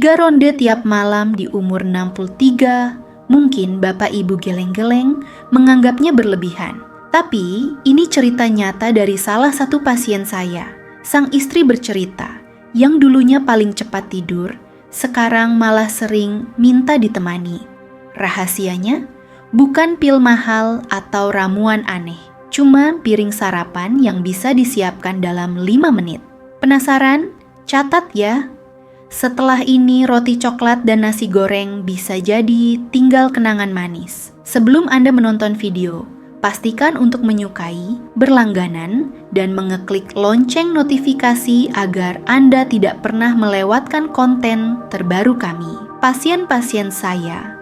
3 ronde tiap malam di umur 63, mungkin Bapak Ibu geleng-geleng menganggapnya berlebihan. Tapi ini cerita nyata dari salah satu pasien saya. Sang istri bercerita, yang dulunya paling cepat tidur, sekarang malah sering minta ditemani. Rahasianya, bukan pil mahal atau ramuan aneh, cuma piring sarapan yang bisa disiapkan dalam 5 menit. Penasaran? Catat ya. Setelah ini roti coklat dan nasi goreng bisa jadi tinggal kenangan manis. Sebelum Anda menonton video, pastikan untuk menyukai, berlangganan, dan mengeklik lonceng notifikasi agar Anda tidak pernah melewatkan konten terbaru kami. Pasien-pasien saya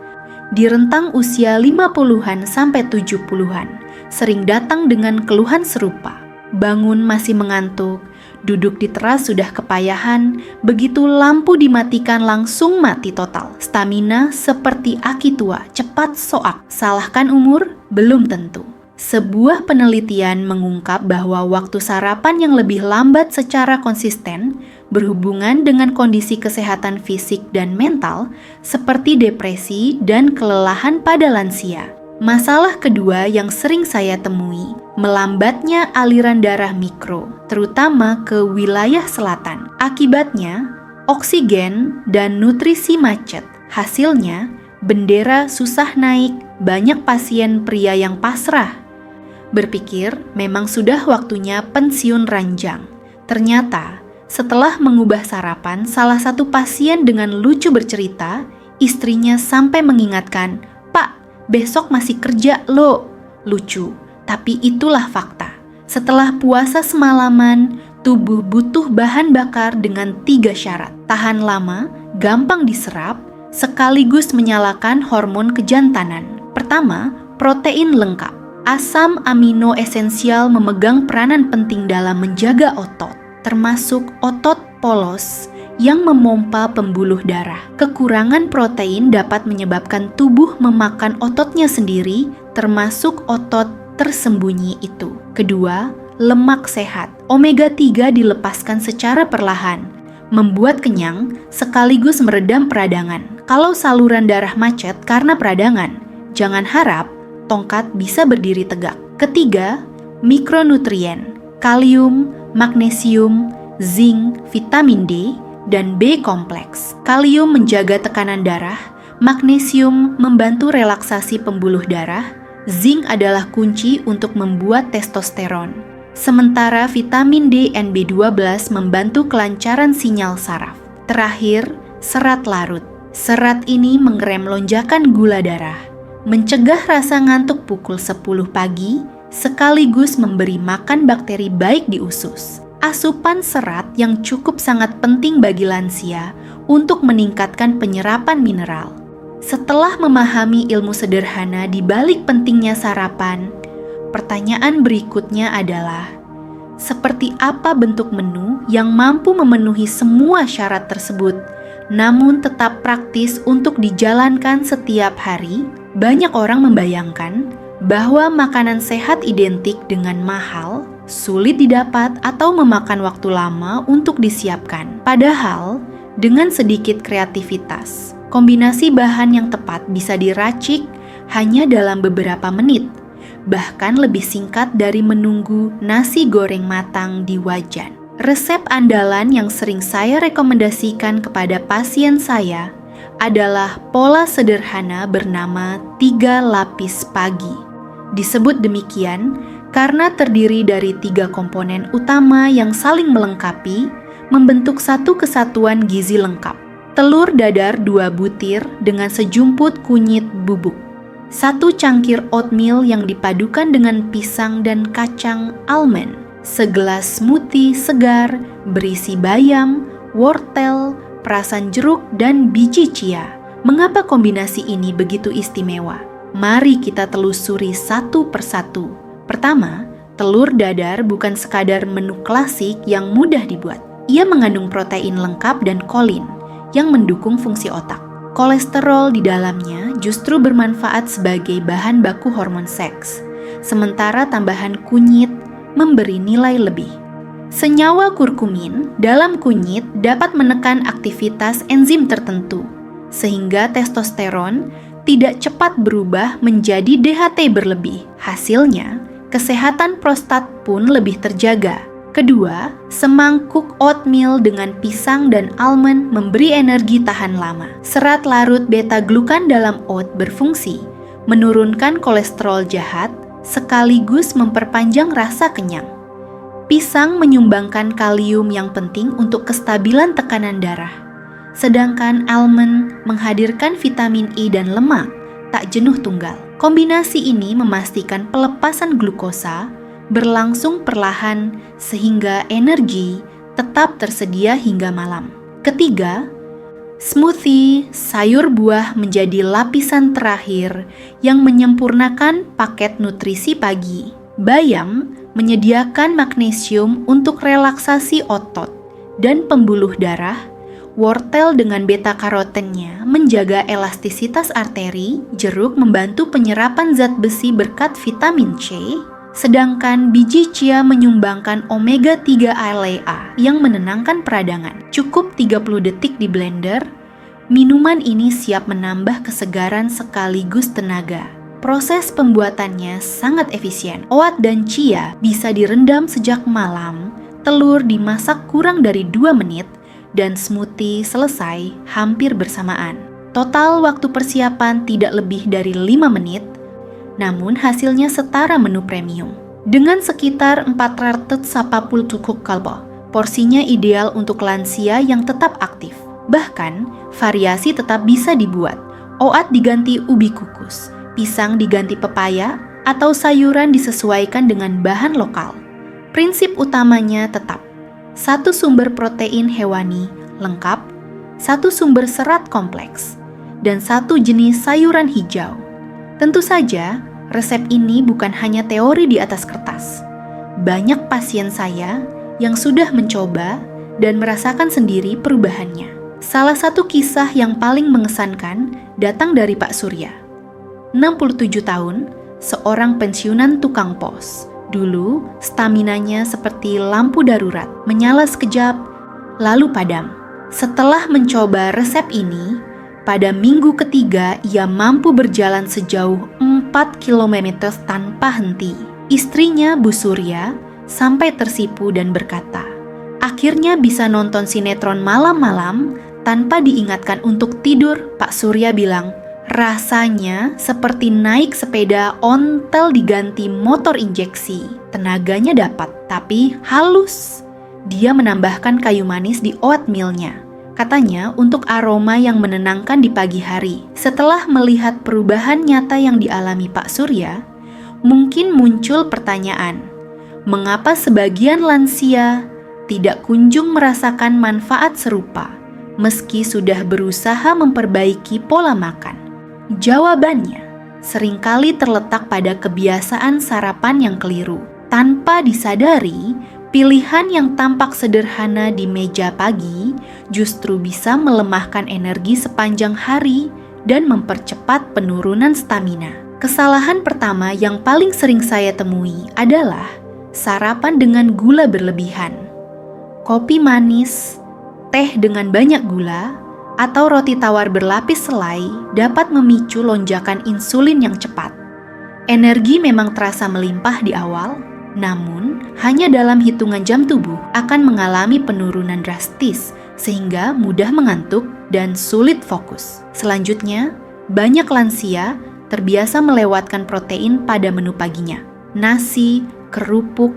di rentang usia 50-an sampai 70-an sering datang dengan keluhan serupa. Bangun masih mengantuk, duduk di teras sudah kepayahan, begitu lampu dimatikan langsung mati total. Stamina seperti aki tua, cepat soak. Salahkan umur? Belum tentu. Sebuah penelitian mengungkap bahwa waktu sarapan yang lebih lambat secara konsisten berhubungan dengan kondisi kesehatan fisik dan mental seperti depresi dan kelelahan pada lansia. Masalah kedua yang sering saya temui, melambatnya aliran darah mikro, terutama ke wilayah selatan. Akibatnya, oksigen dan nutrisi macet. Hasilnya, bendera susah naik, banyak pasien pria yang pasrah. Berpikir memang sudah waktunya pensiun ranjang. Ternyata, setelah mengubah sarapan, salah satu pasien dengan lucu bercerita, istrinya sampai mengingatkan, "Pak, besok masih kerja lo." Lucu, tapi itulah fakta. Setelah puasa semalaman, tubuh butuh bahan bakar dengan 3 syarat. Tahan lama, gampang diserap, sekaligus menyalakan hormon kejantanan. Pertama, protein lengkap. Asam amino esensial memegang peranan penting dalam menjaga otot, termasuk otot polos yang memompa pembuluh darah. Kekurangan protein dapat menyebabkan tubuh memakan ototnya sendiri, termasuk otot tersembunyi itu. Kedua, lemak sehat. Omega 3 dilepaskan secara perlahan, membuat kenyang sekaligus meredam peradangan. Kalau saluran darah macet karena peradangan, jangan harap tongkat bisa berdiri tegak. Ketiga, mikronutrien, kalium, magnesium, zinc, vitamin D, dan B kompleks. Kalium menjaga tekanan darah, magnesium membantu relaksasi pembuluh darah, zinc adalah kunci untuk membuat testosteron. Sementara vitamin D dan B12 membantu kelancaran sinyal saraf. Terakhir, serat larut. Serat ini mengerem lonjakan gula darah, mencegah rasa ngantuk pukul 10 pagi, sekaligus memberi makan bakteri baik di usus. Asupan serat yang cukup sangat penting bagi lansia untuk meningkatkan penyerapan mineral. Setelah memahami ilmu sederhana di balik pentingnya sarapan, pertanyaan berikutnya adalah, seperti apa bentuk menu yang mampu memenuhi semua syarat tersebut, namun tetap praktis untuk dijalankan setiap hari? Banyak orang membayangkan bahwa makanan sehat identik dengan mahal, sulit didapat, atau memakan waktu lama untuk disiapkan. Padahal, dengan sedikit kreativitas, kombinasi bahan yang tepat bisa diracik hanya dalam beberapa menit, bahkan lebih singkat dari menunggu nasi goreng matang di wajan. Resep andalan yang sering saya rekomendasikan kepada pasien saya adalah pola sederhana bernama 3 lapis pagi. Disebut demikian karena terdiri dari 3 komponen utama yang saling melengkapi, membentuk satu kesatuan gizi lengkap. Telur dadar 2 butir dengan sejumput kunyit bubuk. 1 cangkir oatmeal yang dipadukan dengan pisang dan kacang almond. Segelas smoothie segar berisi bayam, wortel, perasan jeruk, dan biji chia. Mengapa kombinasi ini begitu istimewa? Mari kita telusuri satu persatu. Pertama, telur dadar bukan sekadar menu klasik yang mudah dibuat. Ia mengandung protein lengkap dan kolin yang mendukung fungsi otak. Kolesterol di dalamnya justru bermanfaat sebagai bahan baku hormon seks, sementara tambahan kunyit memberi nilai lebih. Senyawa kurkumin dalam kunyit dapat menekan aktivitas enzim tertentu, sehingga testosteron tidak cepat berubah menjadi DHT berlebih. Hasilnya, kesehatan prostat pun lebih terjaga. Kedua, semangkuk oatmeal dengan pisang dan almond memberi energi tahan lama. Serat larut beta-glukan dalam oat berfungsi menurunkan kolesterol jahat sekaligus memperpanjang rasa kenyang. Pisang menyumbangkan kalium yang penting untuk kestabilan tekanan darah. Sedangkan almond menghadirkan vitamin E dan lemak, tak jenuh tunggal. Kombinasi ini memastikan pelepasan glukosa berlangsung perlahan sehingga energi tetap tersedia hingga malam. Ketiga, smoothie sayur buah menjadi lapisan terakhir yang menyempurnakan paket nutrisi pagi. Bayam menyediakan magnesium untuk relaksasi otot dan pembuluh darah. Wortel dengan beta-karotennya menjaga elastisitas arteri, jeruk membantu penyerapan zat besi berkat vitamin C, sedangkan biji chia menyumbangkan omega-3 ALA yang menenangkan peradangan. Cukup 30 detik di blender, minuman ini siap menambah kesegaran sekaligus tenaga. Proses pembuatannya sangat efisien. Oat dan chia bisa direndam sejak malam, telur dimasak kurang dari 2 menit, dan smoothie selesai hampir bersamaan. Total waktu persiapan tidak lebih dari 5 menit, namun hasilnya setara menu premium. Dengan sekitar 440 kalori, porsinya ideal untuk lansia yang tetap aktif. Bahkan, variasi tetap bisa dibuat. Oat diganti ubi kukus, pisang diganti pepaya, atau sayuran disesuaikan dengan bahan lokal. Prinsip utamanya tetap 1 sumber protein hewani lengkap, 1 sumber serat kompleks, dan 1 jenis sayuran hijau. Tentu saja, resep ini bukan hanya teori di atas kertas. Banyak pasien saya yang sudah mencoba dan merasakan sendiri perubahannya. Salah satu kisah yang paling mengesankan datang dari Pak Surya. 67 tahun, seorang pensiunan tukang pos. Dulu, staminanya seperti lampu darurat, menyala sekejap, lalu padam. Setelah mencoba resep ini, pada minggu ketiga ia mampu berjalan sejauh 4 km tanpa henti. Istrinya, Bu Surya, sampai tersipu dan berkata, akhirnya bisa nonton sinetron malam-malam tanpa diingatkan untuk tidur. Pak Surya bilang, rasanya seperti naik sepeda ontel diganti motor injeksi. Tenaganya dapat, tapi halus. Dia menambahkan kayu manis di oatmealnya. Katanya untuk aroma yang menenangkan di pagi hari. Setelah melihat perubahan nyata yang dialami Pak Surya, mungkin muncul pertanyaan, mengapa sebagian lansia tidak kunjung merasakan manfaat serupa meski sudah berusaha memperbaiki pola makan? Jawabannya seringkali terletak pada kebiasaan sarapan yang keliru. Tanpa disadari, pilihan yang tampak sederhana di meja pagi justru bisa melemahkan energi sepanjang hari dan mempercepat penurunan stamina. Kesalahan pertama yang paling sering saya temui adalah sarapan dengan gula berlebihan. Kopi manis, teh dengan banyak gula, atau roti tawar berlapis selai dapat memicu lonjakan insulin yang cepat. Energi memang terasa melimpah di awal, namun hanya dalam hitungan jam tubuh akan mengalami penurunan drastis sehingga mudah mengantuk dan sulit fokus. Selanjutnya, banyak lansia terbiasa melewatkan protein pada menu paginya. Nasi, kerupuk,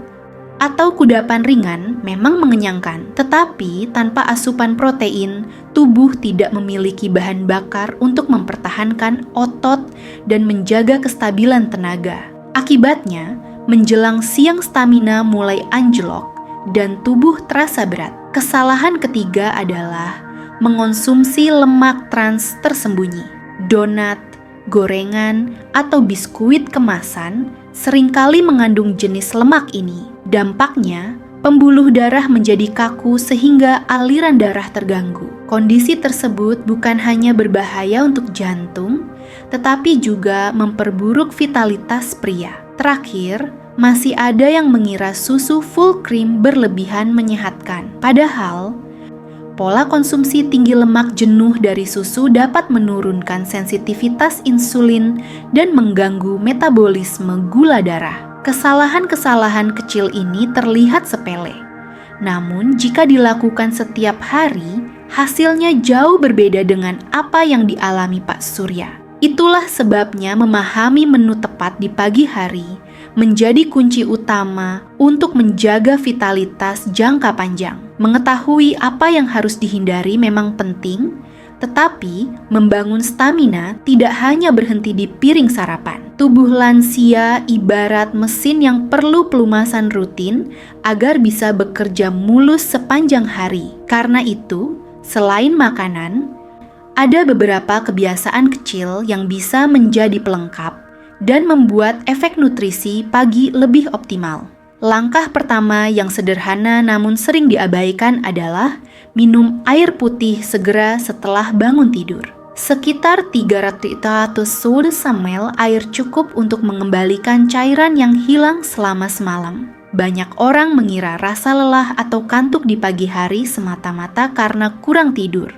atau kudapan ringan memang mengenyangkan, tetapi tanpa asupan protein, tubuh tidak memiliki bahan bakar untuk mempertahankan otot dan menjaga kestabilan tenaga. Akibatnya, menjelang siang stamina mulai anjlok dan tubuh terasa berat. Kesalahan ketiga adalah mengonsumsi lemak trans tersembunyi. Donat, gorengan, atau biskuit kemasan seringkali mengandung jenis lemak ini. Dampaknya, pembuluh darah menjadi kaku sehingga aliran darah terganggu. Kondisi tersebut bukan hanya berbahaya untuk jantung, tetapi juga memperburuk vitalitas pria. Terakhir, Masih ada yang mengira susu full cream berlebihan menyehatkan. Padahal, pola konsumsi tinggi lemak jenuh dari susu dapat menurunkan sensitivitas insulin dan mengganggu metabolisme gula darah. Kesalahan-kesalahan kecil ini terlihat sepele. Namun, jika dilakukan setiap hari, hasilnya jauh berbeda dengan apa yang dialami Pak Surya. Itulah sebabnya memahami menu tepat di pagi hari menjadi kunci utama untuk menjaga vitalitas jangka panjang. Mengetahui apa yang harus dihindari memang penting, tetapi membangun stamina tidak hanya berhenti di piring sarapan. Tubuh lansia ibarat mesin yang perlu pelumasan rutin agar bisa bekerja mulus sepanjang hari. Karena itu, selain makanan, ada beberapa kebiasaan kecil yang bisa menjadi pelengkap dan membuat efek nutrisi pagi lebih optimal. Langkah pertama yang sederhana namun sering diabaikan adalah minum air putih segera setelah bangun tidur. Sekitar 300 ml air cukup untuk mengembalikan cairan yang hilang selama semalam. Banyak orang mengira rasa lelah atau kantuk di pagi hari semata-mata karena kurang tidur.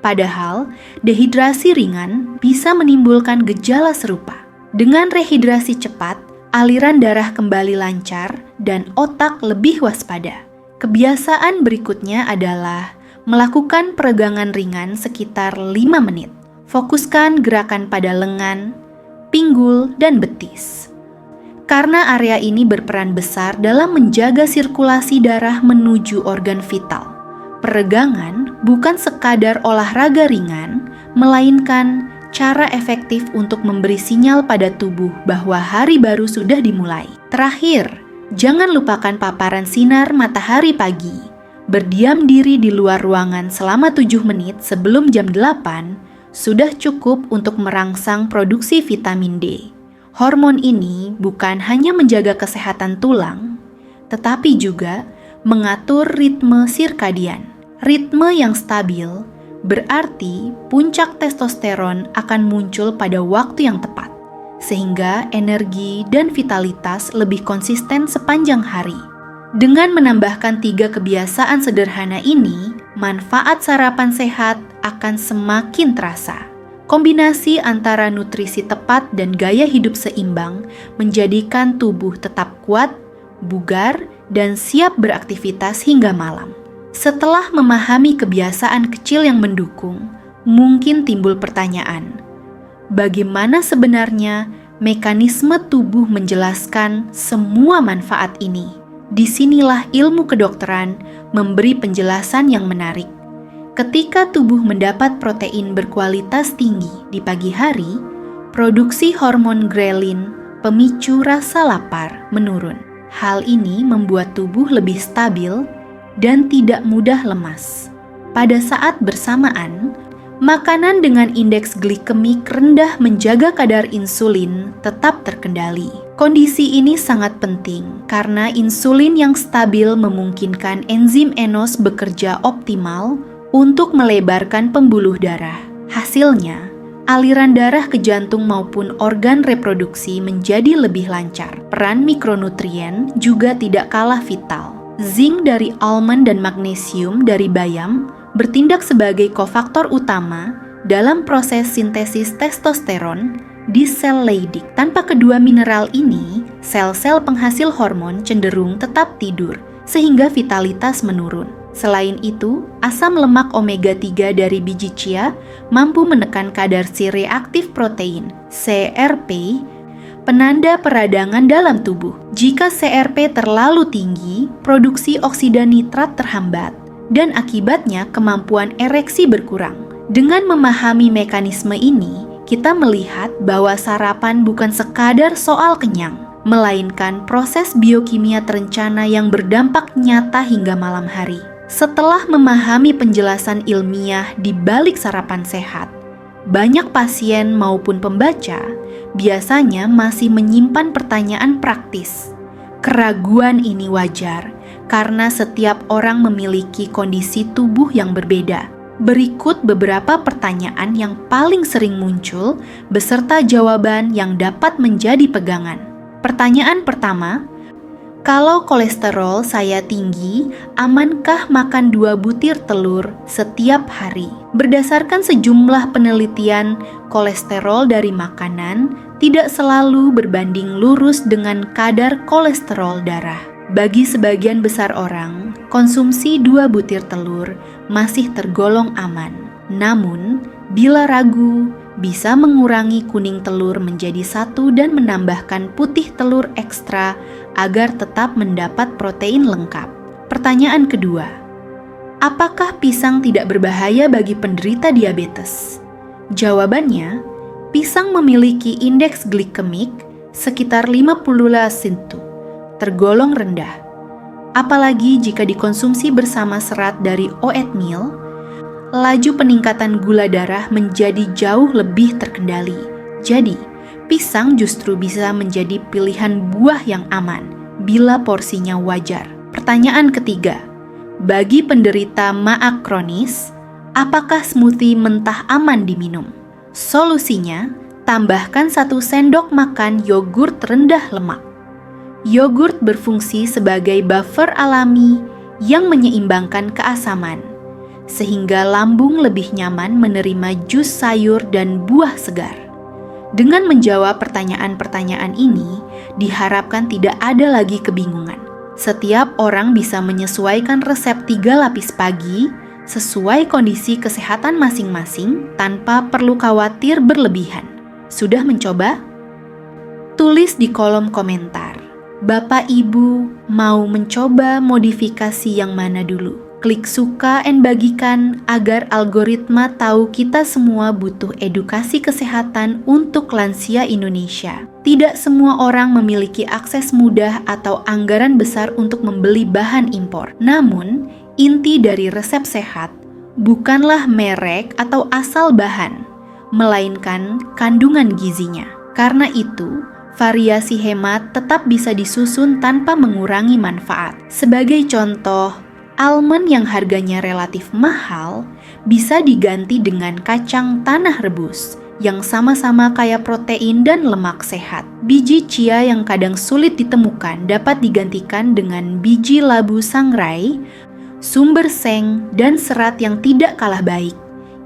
Padahal, dehidrasi ringan bisa menimbulkan gejala serupa. Dengan rehidrasi cepat, aliran darah kembali lancar dan otak lebih waspada. Kebiasaan berikutnya adalah melakukan peregangan ringan sekitar 5 menit. Fokuskan gerakan pada lengan, pinggul, dan betis. Karena area ini berperan besar dalam menjaga sirkulasi darah menuju organ vital. Peregangan bukan sekadar olahraga ringan, melainkan cara efektif untuk memberi sinyal pada tubuh bahwa hari baru sudah dimulai. Terakhir, jangan lupakan paparan sinar matahari pagi. Berdiam diri di luar ruangan selama 7 menit sebelum jam 8 sudah cukup untuk merangsang produksi vitamin D. Hormon ini bukan hanya menjaga kesehatan tulang, tetapi juga mengatur ritme sirkadian. Ritme yang stabil berarti puncak testosteron akan muncul pada waktu yang tepat, sehingga energi dan vitalitas lebih konsisten sepanjang hari. Dengan menambahkan 3 kebiasaan sederhana ini, manfaat sarapan sehat akan semakin terasa. Kombinasi antara nutrisi tepat dan gaya hidup seimbang menjadikan tubuh tetap kuat, bugar, dan siap beraktivitas hingga malam. Setelah memahami kebiasaan kecil yang mendukung, mungkin timbul pertanyaan, bagaimana sebenarnya mekanisme tubuh menjelaskan semua manfaat ini? Disinilah ilmu kedokteran memberi penjelasan yang menarik. Ketika tubuh mendapat protein berkualitas tinggi di pagi hari, produksi hormon grelin, pemicu rasa lapar, menurun. Hal ini membuat tubuh lebih stabil dan tidak mudah lemas. Pada saat bersamaan, makanan dengan indeks glikemik rendah menjaga kadar insulin tetap terkendali. Kondisi ini sangat penting karena insulin yang stabil memungkinkan enzim ENOS bekerja optimal untuk melebarkan pembuluh darah. Hasilnya, aliran darah ke jantung maupun organ reproduksi menjadi lebih lancar. Peran mikronutrien juga tidak kalah vital. Zinc dari almond dan magnesium dari bayam bertindak sebagai kofaktor utama dalam proses sintesis testosteron di sel Leydig. Tanpa kedua mineral ini, sel-sel penghasil hormon cenderung tetap tidur, sehingga vitalitas menurun. Selain itu, asam lemak omega 3 dari biji chia mampu menekan kadar C-reaktif protein, CRP, penanda peradangan dalam tubuh. Jika CRP terlalu tinggi, produksi oksida nitrat terhambat, dan akibatnya kemampuan ereksi berkurang. Dengan memahami mekanisme ini, kita melihat bahwa sarapan bukan sekadar soal kenyang, melainkan proses biokimia terencana yang berdampak nyata hingga malam hari. Setelah memahami penjelasan ilmiah di balik sarapan sehat, banyak pasien maupun pembaca biasanya masih menyimpan pertanyaan praktis. Keraguan ini wajar karena setiap orang memiliki kondisi tubuh yang berbeda. Berikut beberapa pertanyaan yang paling sering muncul beserta jawaban yang dapat menjadi pegangan. Pertanyaan pertama, kalau kolesterol saya tinggi, amankah makan 2 butir telur setiap hari? Berdasarkan sejumlah penelitian, kolesterol dari makanan tidak selalu berbanding lurus dengan kadar kolesterol darah. Bagi sebagian besar orang, konsumsi 2 butir telur masih tergolong aman. Namun, bila ragu, bisa mengurangi kuning telur menjadi 1 dan menambahkan putih telur ekstra agar tetap mendapat protein lengkap. Pertanyaan kedua, apakah pisang tidak berbahaya bagi penderita diabetes? Jawabannya, pisang memiliki indeks glikemik sekitar 50 tergolong rendah. Apalagi jika dikonsumsi bersama serat dari oatmeal, laju peningkatan gula darah menjadi jauh lebih terkendali. Jadi, pisang justru bisa menjadi pilihan buah yang aman bila porsinya wajar. Pertanyaan ketiga, bagi penderita MAAK kronis, apakah smoothie mentah aman diminum? Solusinya, tambahkan 1 sendok makan yogurt rendah lemak. Yogurt berfungsi sebagai buffer alami yang menyeimbangkan keasaman, sehingga lambung lebih nyaman menerima jus sayur dan buah segar. Dengan menjawab pertanyaan-pertanyaan ini, diharapkan tidak ada lagi kebingungan. Setiap orang bisa menyesuaikan resep 3 lapis pagi sesuai kondisi kesehatan masing-masing tanpa perlu khawatir berlebihan. Sudah mencoba? Tulis di kolom komentar. Bapak Ibu mau mencoba modifikasi yang mana dulu? Klik suka dan bagikan agar algoritma tahu kita semua butuh edukasi kesehatan untuk lansia Indonesia. Tidak semua orang memiliki akses mudah atau anggaran besar untuk membeli bahan impor. Namun, inti dari resep sehat bukanlah merek atau asal bahan, melainkan kandungan gizinya. Karena itu, variasi hemat tetap bisa disusun tanpa mengurangi manfaat. Sebagai contoh, almond yang harganya relatif mahal bisa diganti dengan kacang tanah rebus yang sama-sama kaya protein dan lemak sehat. Biji chia yang kadang sulit ditemukan dapat digantikan dengan biji labu sangrai, sumber seng, dan serat yang tidak kalah baik.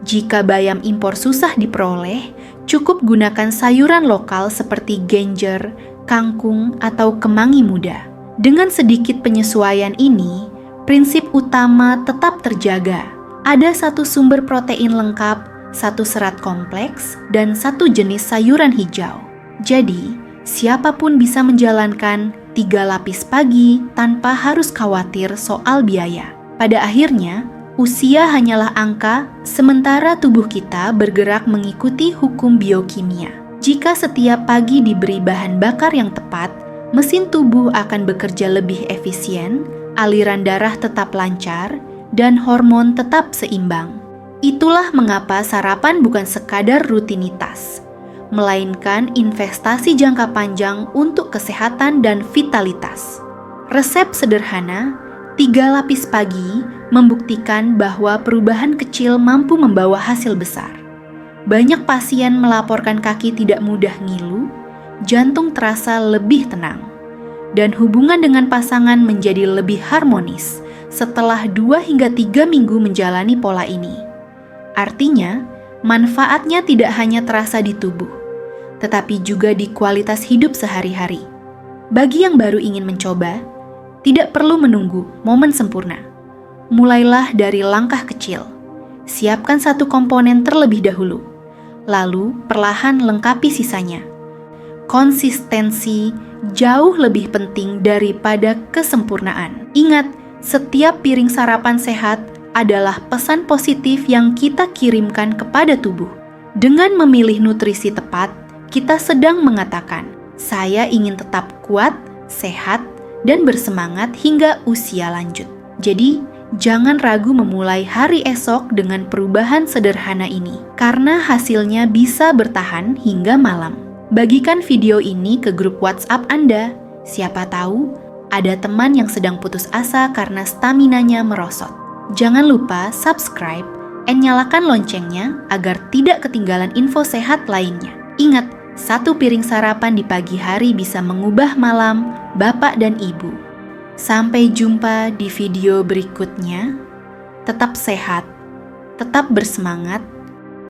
Jika bayam impor susah diperoleh, cukup gunakan sayuran lokal seperti genjer, kangkung, atau kemangi muda. Dengan sedikit penyesuaian ini, prinsip utama tetap terjaga. Ada 1 sumber protein lengkap, 1 serat kompleks, dan 1 jenis sayuran hijau. Jadi, siapapun bisa menjalankan 3 lapis pagi tanpa harus khawatir soal biaya. Pada akhirnya, usia hanyalah angka, sementara tubuh kita bergerak mengikuti hukum biokimia. Jika setiap pagi diberi bahan bakar yang tepat, mesin tubuh akan bekerja lebih efisien, aliran darah tetap lancar, dan hormon tetap seimbang. Itulah mengapa sarapan bukan sekadar rutinitas, melainkan investasi jangka panjang untuk kesehatan dan vitalitas. Resep sederhana, 3 lapis pagi, membuktikan bahwa perubahan kecil mampu membawa hasil besar. Banyak pasien melaporkan kaki tidak mudah ngilu, jantung terasa lebih tenang, dan hubungan dengan pasangan menjadi lebih harmonis setelah 2 hingga 3 minggu menjalani pola ini. Artinya, manfaatnya tidak hanya terasa di tubuh, tetapi juga di kualitas hidup sehari-hari. Bagi yang baru ingin mencoba, tidak perlu menunggu momen sempurna. Mulailah dari langkah kecil. Siapkan 1 komponen terlebih dahulu, lalu perlahan lengkapi sisanya. Konsistensi jauh lebih penting daripada kesempurnaan. Ingat, setiap piring sarapan sehat adalah pesan positif yang kita kirimkan kepada tubuh. Dengan memilih nutrisi tepat, kita sedang mengatakan, saya ingin tetap kuat, sehat, dan bersemangat hingga usia lanjut. Jadi, jangan ragu memulai hari esok dengan perubahan sederhana ini, karena hasilnya bisa bertahan hingga malam. Bagikan video ini ke grup WhatsApp Anda. Siapa tahu ada teman yang sedang putus asa karena staminanya merosot. Jangan lupa subscribe dan nyalakan loncengnya agar tidak ketinggalan info sehat lainnya. Ingat, satu piring sarapan di pagi hari bisa mengubah malam Bapak dan Ibu. Sampai jumpa di video berikutnya. Tetap sehat, tetap bersemangat,